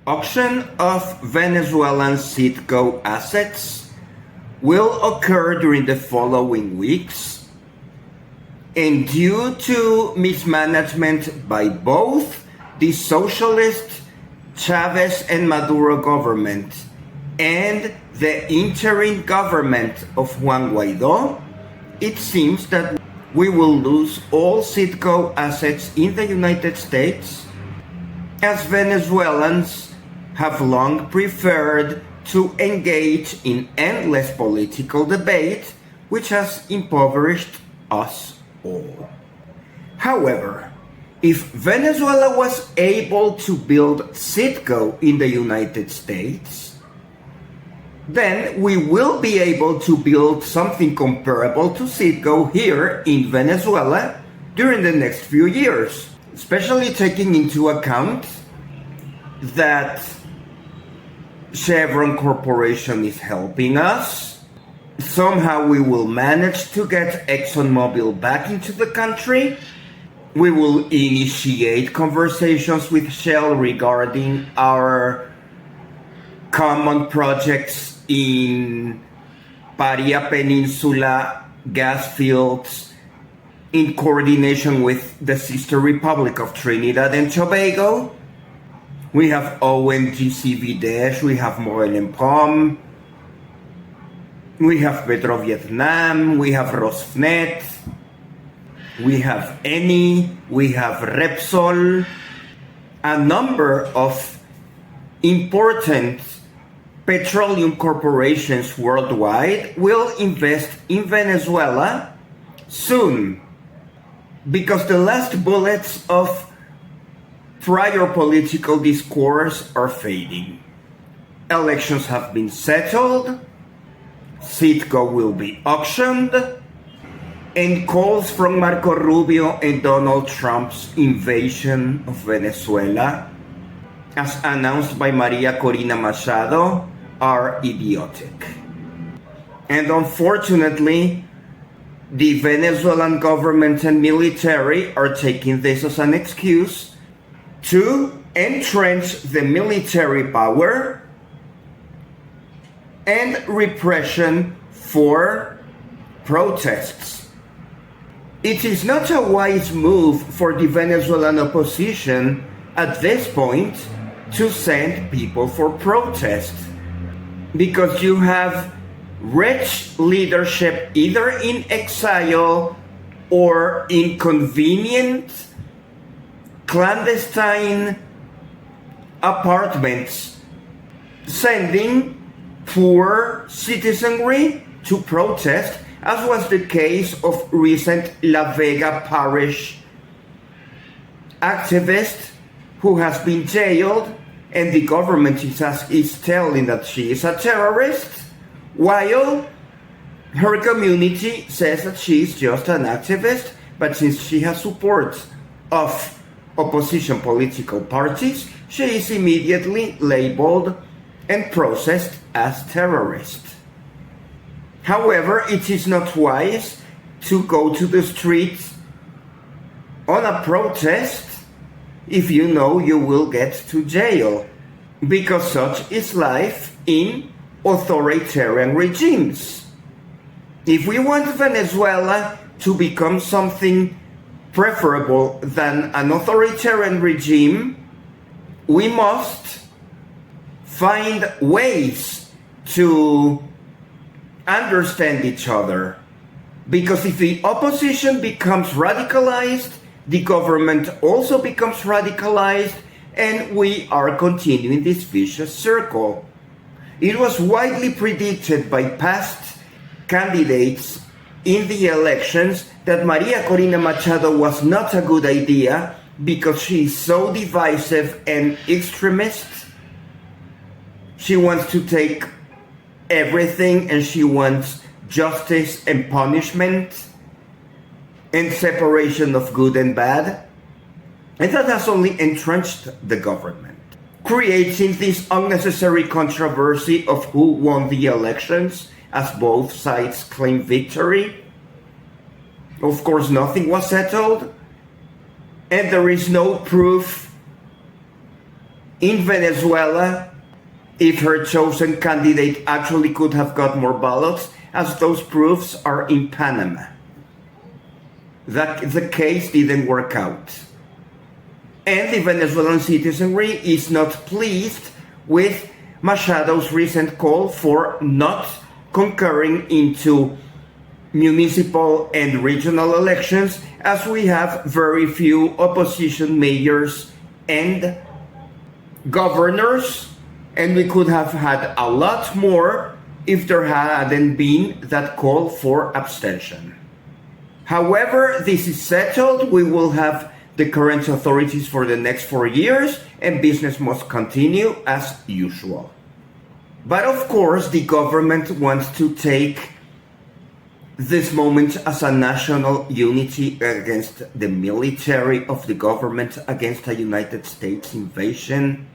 auction of Venezuelan Citgo assets will occur during the following weeks, and due to mismanagement by both the socialist Chavez and Maduro government and the interim government of Juan Guaido, it seems that we will lose all Citgo assets in the United States, as Venezuelans have long preferred to engage in endless political debate, which has impoverished us all. However, if Venezuela was able to build Citgo in the United States, then we will be able to build something comparable to Citgo here in Venezuela during the next few years, especially taking into account that Chevron Corporation is helping us. Somehow we will manage to get ExxonMobil back into the country. We will initiate conversations with Shell regarding our common projects in Paria Peninsula gas fields in coordination with the sister republic of Trinidad and Tobago. We have ONGC Videsh, we have Morel & Pom, we have Petrovietnam, we have Rosneft, we have Eni, we have Repsol. A number of important petroleum corporations worldwide will invest in Venezuela soon, because the last bullets of prior political discourse are fading. Elections have been settled, Citgo will be auctioned, and calls from Marco Rubio and Donald Trump's invasion of Venezuela, as announced by Maria Corina Machado, are idiotic. And unfortunately, the Venezuelan government and military are taking this as an excuse to entrench the military power and repression for protests. It is not a wise move for the Venezuelan opposition at this point to send people for protest, because you have rich leadership either in exile or in convenient clandestine apartments, sending poor citizenry to protest, as was the case of recent La Vega Parish activist who has been jailed, and the government is telling that she is a terrorist, while her community says that she is just an activist, but since she has support of opposition political parties, she is immediately labeled and processed as terrorist. However, it is not wise to go to the streets on a protest if you know you will get to jail, because such is life in authoritarian regimes. If we want Venezuela to become something preferable than an authoritarian regime, we must find ways to understand each other. Because if the opposition becomes radicalized, the government also becomes radicalized, and we are continuing this vicious circle. It was widely predicted by past candidates in the elections that Maria Corina Machado was not a good idea because she is so divisive and extremist. She wants to take everything, and she wants justice and punishment and separation of good and bad. And that has only entrenched the government, creating this unnecessary controversy of who won the elections, as both sides claim victory. Of course, nothing was settled, and there is no proof in Venezuela if her chosen candidate actually could have got more ballots, as those proofs are in Panama. The case didn't work out. And the Venezuelan citizenry is not pleased with Machado's recent call for not concurring into municipal and regional elections, as we have very few opposition mayors and governors, and we could have had a lot more if there hadn't been that call for abstention. However, this is settled. We will have the current authorities for the next 4 years, and business must continue as usual. But of course, the government wants to take this moment as a national unity against the military of the government, against a United States invasion.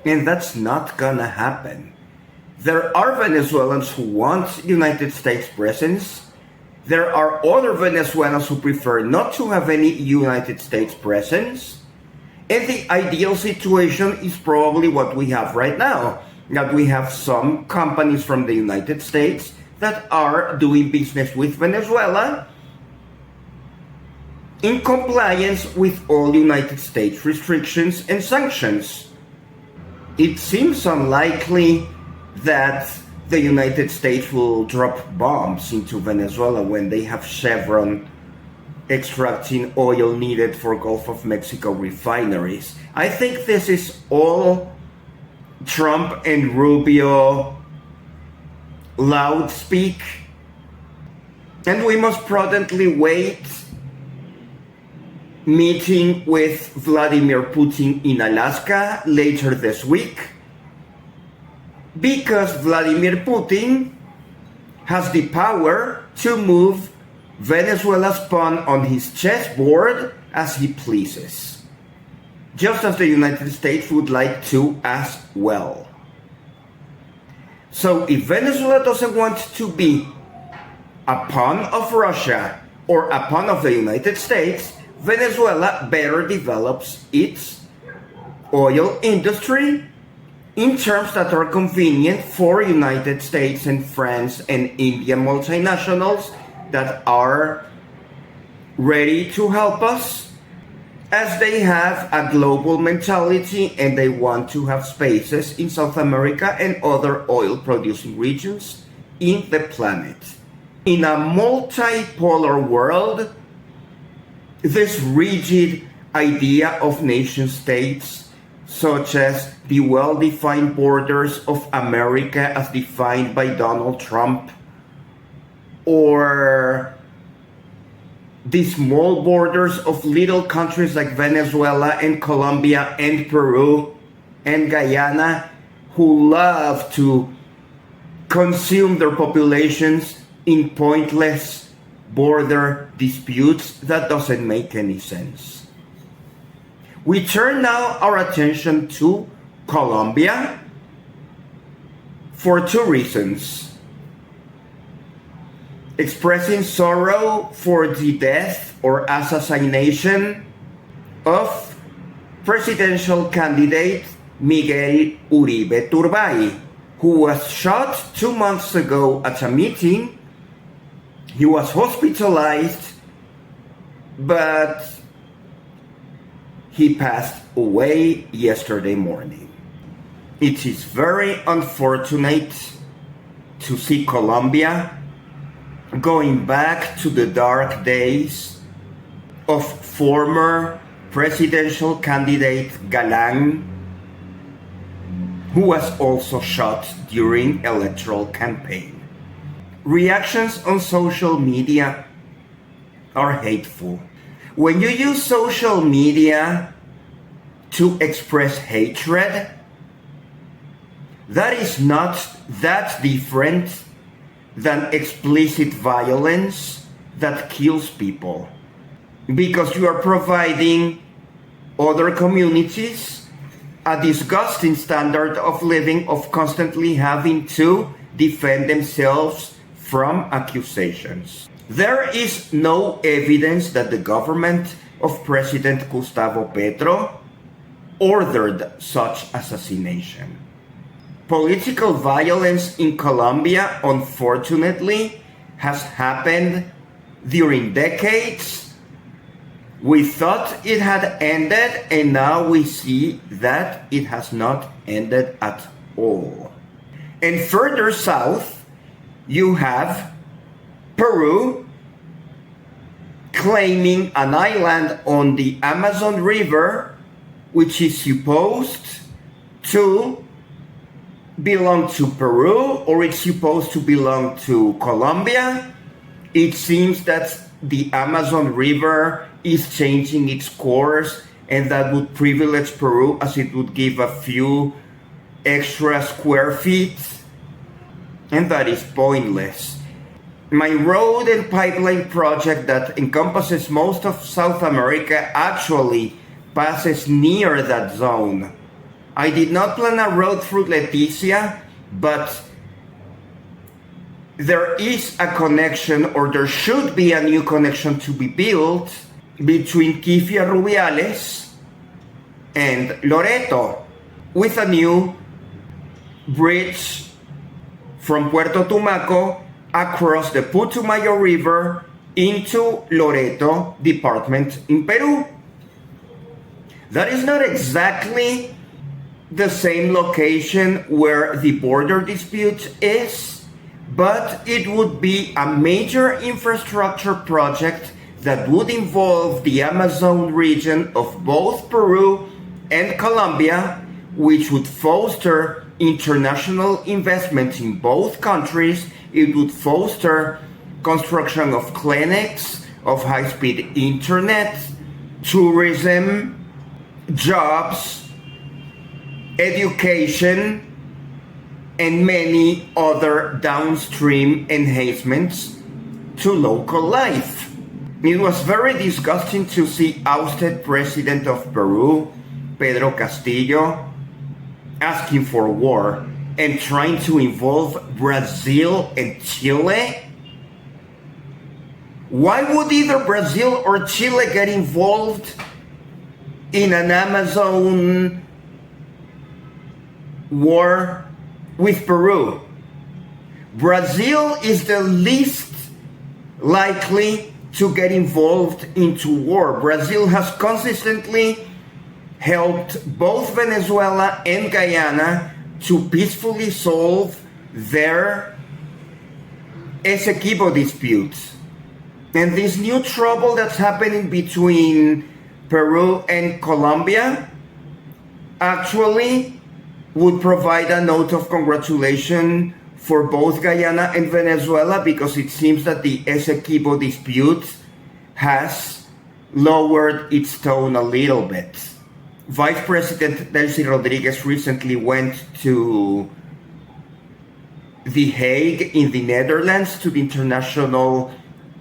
And that's not gonna happen. There are Venezuelans who want United States presence. There are other Venezuelans who prefer not to have any United States presence. And the ideal situation is probably what we have right now, that we have some companies from the United States that are doing business with Venezuela in compliance with all United States restrictions and sanctions. It seems unlikely that the United States will drop bombs into Venezuela when they have Chevron extracting oil needed for Gulf of Mexico refineries. I think this is all Trump and Rubio loud speak, and we must prudently wait meeting with Vladimir Putin in Alaska later this week, because Vladimir Putin has the power to move Venezuela's pawn on his chessboard as he pleases, just as the United States would like to as well. So if Venezuela doesn't want to be a pawn of Russia or a pawn of the United States, Venezuela better develops its oil industry in terms that are convenient for United States and France and Indian multinationals that are ready to help us, as they have a global mentality and they want to have spaces in South America and other oil-producing regions in the planet. In a multipolar world, this rigid idea of nation-states, such as the well-defined borders of America as defined by Donald Trump, or the small borders of little countries like Venezuela and Colombia and Peru and Guyana, who love to consume their populations in pointless border disputes, that doesn't make any sense. We turn now our attention to Colombia for two reasons: expressing sorrow for the death or assassination of presidential candidate Miguel Uribe Turbay, who was shot 2 months ago at a meeting. He was hospitalized, but he passed away yesterday morning. It is very unfortunate to see Colombia going back to the dark days of former presidential candidate Galán, who was also shot during electoral campaign. Reactions on social media are hateful. When you use social media to express hatred, that is not that different than explicit violence that kills people, because you are providing other communities a disgusting standard of living, of constantly having to defend themselves from accusations. There is no evidence that the government of President Gustavo Petro ordered such assassination. Political violence in Colombia, unfortunately, has happened during decades. We thought it had ended, and now we see that it has not ended at all. And further south, you have Peru claiming an island on the Amazon River, which is supposed to belong to Peru, or it's supposed to belong to Colombia. It seems that the Amazon River is changing its course, and that would privilege Peru as it would give a few extra square feet, and that is pointless. My road and pipeline project that encompasses most of South America actually passes near that zone. I did not plan a road through Leticia, but there is a connection, or there should be a new connection to be built between Quifia Rubiales and Loreto, with a new bridge from Puerto Tumaco across the Putumayo River into Loreto department in Peru. That is not exactly the same location where the border dispute is, but it would be a major infrastructure project that would involve the Amazon region of both Peru and Colombia, which would foster international investment in both countries. It would foster construction of clinics, of high-speed internet, tourism, jobs, education, and many other downstream enhancements to local life. It was very disgusting to see ousted President of Peru, Pedro Castillo, asking for war and trying to involve Brazil and Chile. Why would either Brazil or Chile get involved in an Amazon war with Peru? Brazil is the least likely to get involved into war. Brazil has consistently helped both Venezuela and Guyana to peacefully solve their Essequibo disputes. And this new trouble that's happening between Peru and Colombia actually would provide a note of congratulation for both Guyana and Venezuela, because it seems that the Essequibo dispute has lowered its tone a little bit. Vice President Delcy Rodriguez recently went to The Hague in the Netherlands, to the International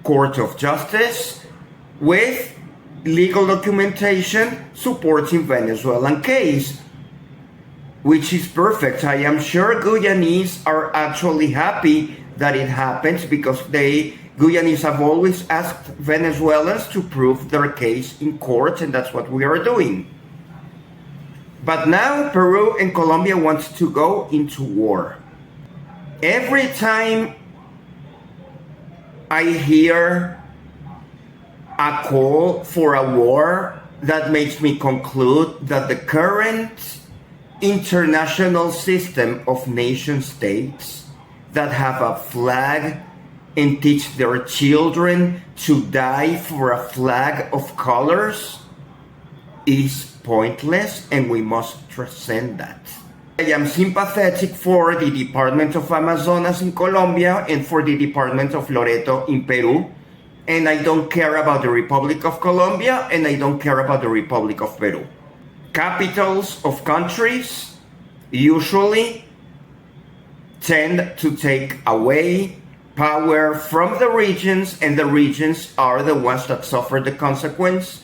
Court of Justice, with legal documentation supporting Venezuelan case, which is perfect. I am sure Guyanese are actually happy that it happens, because Guyanese have always asked Venezuelans to prove their case in court, and that's what we are doing. But now Peru and Colombia want to go into war. Every time I hear a call for a war, that makes me conclude that the current international system of nation states that have a flag and teach their children to die for a flag of colors is pointless, and we must transcend that. I am sympathetic for the Department of Amazonas in Colombia and for the Department of Loreto in Peru, and I don't care about the Republic of Colombia, and I don't care about the Republic of Peru. Capitals of countries usually tend to take away power from the regions, and the regions are the ones that suffer the consequence,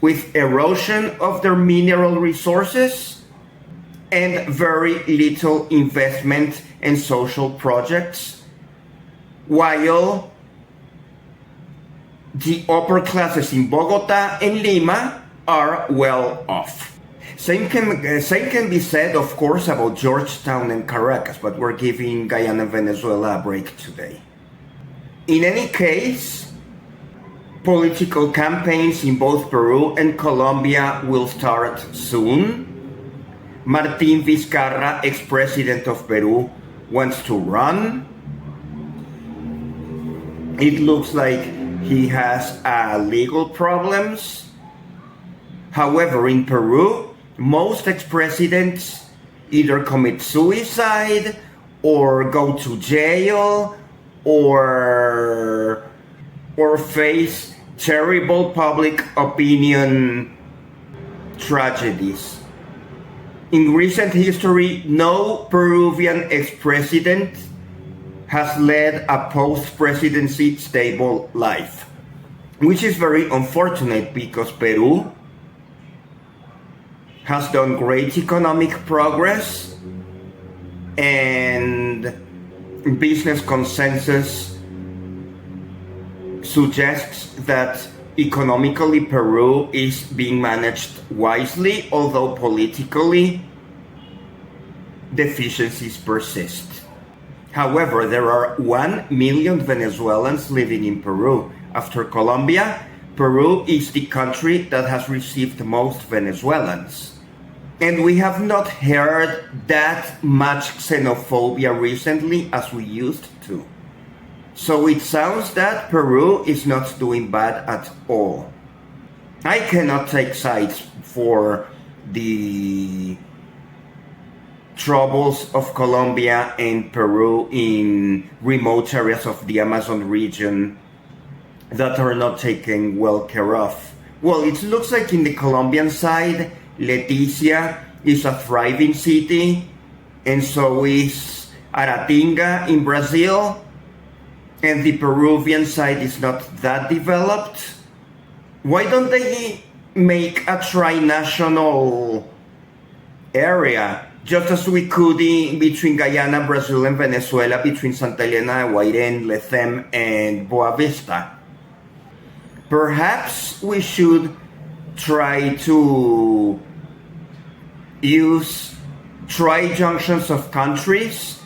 with erosion of their mineral resources and very little investment in social projects, while the upper classes in Bogota and Lima are well off. Same can be said, of course, about Georgetown and Caracas, but we're giving Guyana and Venezuela a break today. In any case, political campaigns in both Peru and Colombia will start soon. Martín Vizcarra, ex-president of Peru, wants to run. It looks like he has legal problems. However, in Peru, most ex-presidents either commit suicide or go to jail or face terrible public opinion tragedies. In recent history, no Peruvian ex-president has led a post-presidency stable life, which is very unfortunate because Peru has done great economic progress and business consensus suggests that economically Peru is being managed wisely, although politically deficiencies persist. However, there are 1 million Venezuelans living in Peru. After Colombia, Peru is the country that has received most Venezuelans. And we have not heard that much xenophobia recently as we used to. So it sounds that Peru is not doing bad at all. I cannot take sides for the troubles of Colombia and Peru in remote areas of the Amazon region that are not taken well care of. Well, it looks like in the Colombian side, Leticia is a thriving city, and so is Aratinga in Brazil. And the Peruvian side is not that developed. Why don't they make a tri-national area, just as we could between Guyana, Brazil, and Venezuela, between Santa Elena, Guairén, Lecem, and Boa Vista? Perhaps we should try to use tri-junctions of countries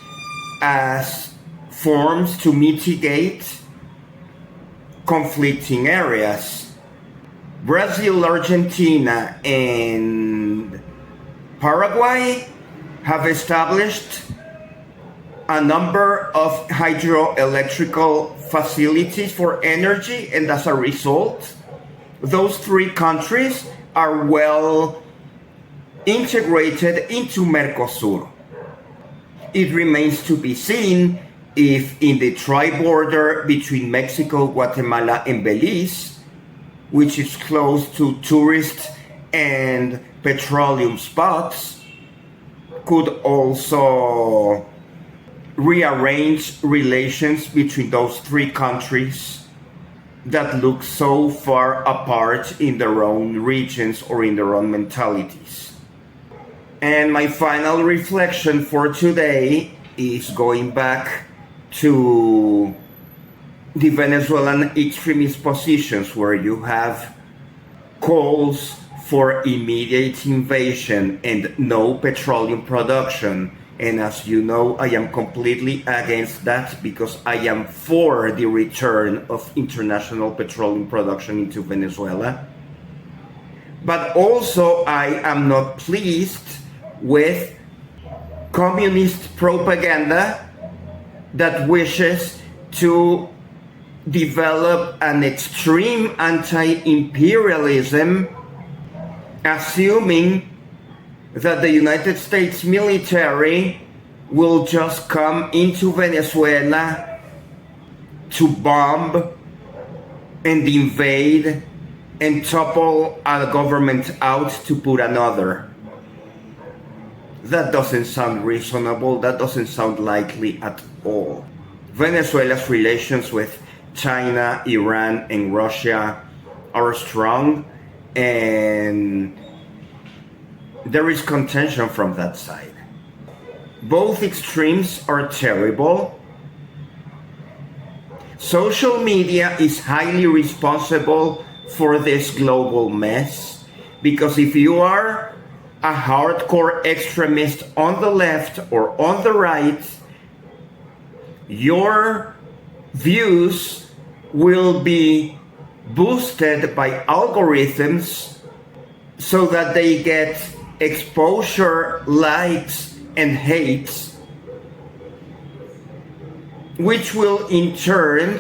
as forms to mitigate conflicting areas. Brazil, Argentina, and Paraguay have established a number of hydroelectrical facilities for energy, and as a result, those three countries are well integrated into Mercosur. It remains to be seen if in the tri-border between Mexico, Guatemala, and Belize, which is close to tourist and petroleum spots, could also rearrange relations between those three countries that look so far apart in their own regions or in their own mentalities. And my final reflection for today is going back to the Venezuelan extremist positions, where you have calls for immediate invasion and no petroleum production. And as you know, I am completely against that, because I am for the return of international petroleum production into Venezuela. But also I am not pleased with communist propaganda that wishes to develop an extreme anti-imperialism, assuming that the United States military will just come into Venezuela to bomb and invade and topple a government out to put another. That doesn't sound reasonable. That doesn't sound likely at all. Venezuela's relations with China, Iran, and Russia are strong, and there is contention from that side. Both extremes are terrible. Social media is highly responsible for this global mess. Because if you are a hardcore extremist on the left or on the right, your views will be boosted by algorithms so that they get exposure, likes, and hates, which will in turn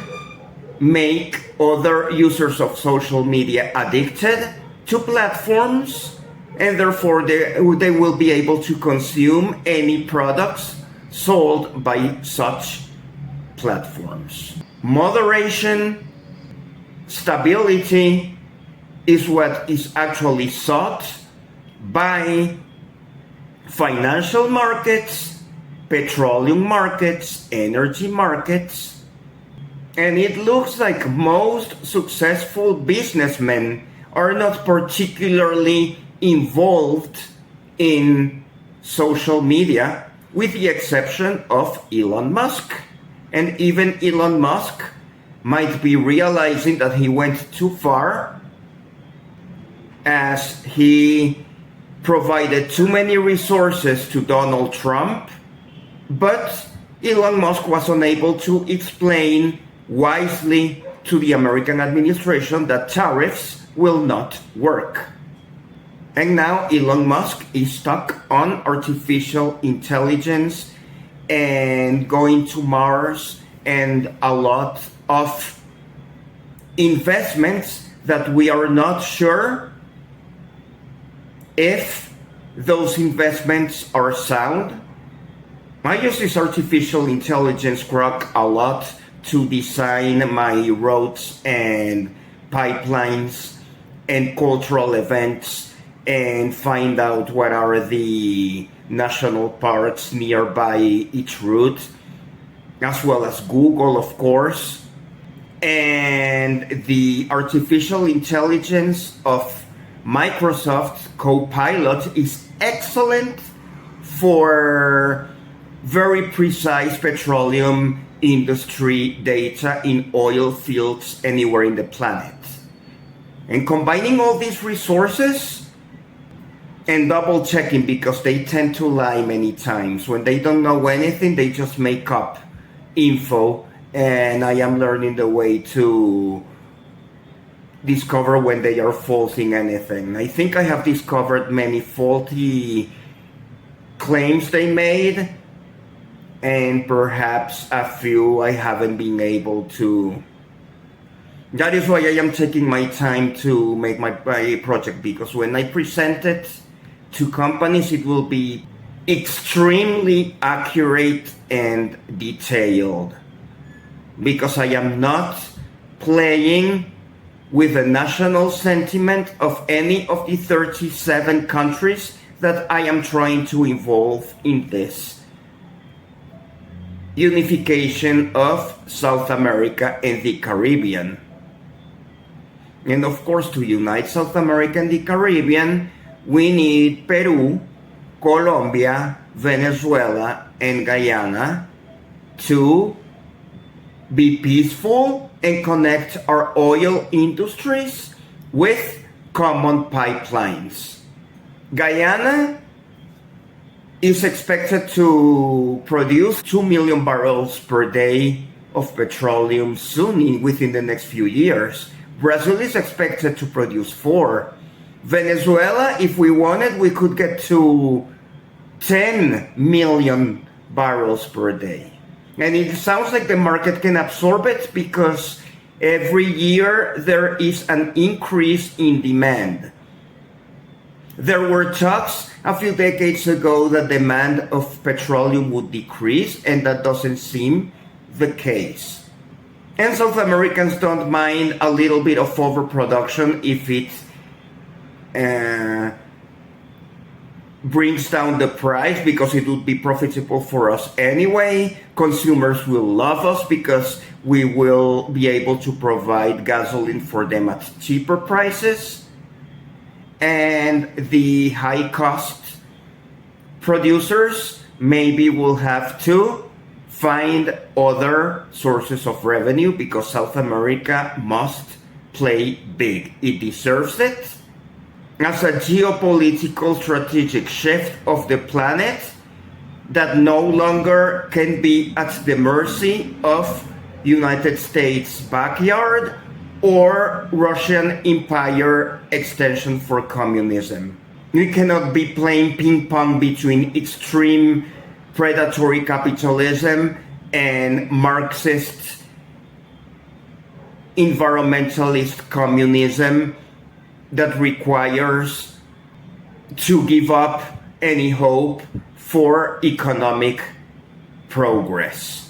make other users of social media addicted to platforms, and therefore they will be able to consume any products sold by such platforms. Moderation, stability is what is actually sought by financial markets, petroleum markets, energy markets, and it looks like most successful businessmen are not particularly involved in social media, with the exception of Elon Musk. And even Elon Musk might be realizing that he went too far, as he provided too many resources to Donald Trump, but Elon Musk was unable to explain wisely to the American administration that tariffs will not work. And now Elon Musk is stuck on artificial intelligence and going to Mars and a lot of investments that we are not sure if those investments are sound. I use this artificial intelligence grok a lot to design my roads and pipelines and cultural events and find out what are the national parks nearby each route, as well as Google, of course. And the artificial intelligence of Microsoft Copilot is excellent for very precise petroleum industry data in oil fields anywhere in the planet. And combining all these resources and double checking, because they tend to lie many times. When they don't know anything, they just make up info, and I am learning the way to discover when they are falsing anything. I think I have discovered many faulty claims they made, and perhaps a few I haven't been able to. That is why I am taking my time to make my project, because when I present it to companies, it will be extremely accurate and detailed, because I am not playing with the national sentiment of any of the 37 countries that I am trying to involve in this unification of South America and the Caribbean. And of course, to unite South America and the Caribbean, we need Peru, Colombia, Venezuela, and Guyana to be peaceful and connect our oil industries with common pipelines. Guyana is expected to produce 2 million barrels per day of petroleum soon, within the next few years. Brazil is expected to produce 4. Venezuela, if we wanted, we could get to 10 million barrels per day. And it sounds like the market can absorb it, because every year there is an increase in demand. There were talks a few decades ago that demand of petroleum would decrease, and that doesn't seem the case. And South Americans don't mind a little bit of overproduction if it brings down the price, because it would be profitable for us anyway. Consumers will love us because we will be able to provide gasoline for them at cheaper prices. And the high cost producers maybe will have to find other sources of revenue, because South America must play big. It deserves it. as a geopolitical strategic shift of the planet that no longer can be at the mercy of United States backyard or Russian Empire extension for communism. We cannot be playing ping pong between extreme predatory capitalism and Marxist environmentalist communism that requires to give up any hope for economic progress.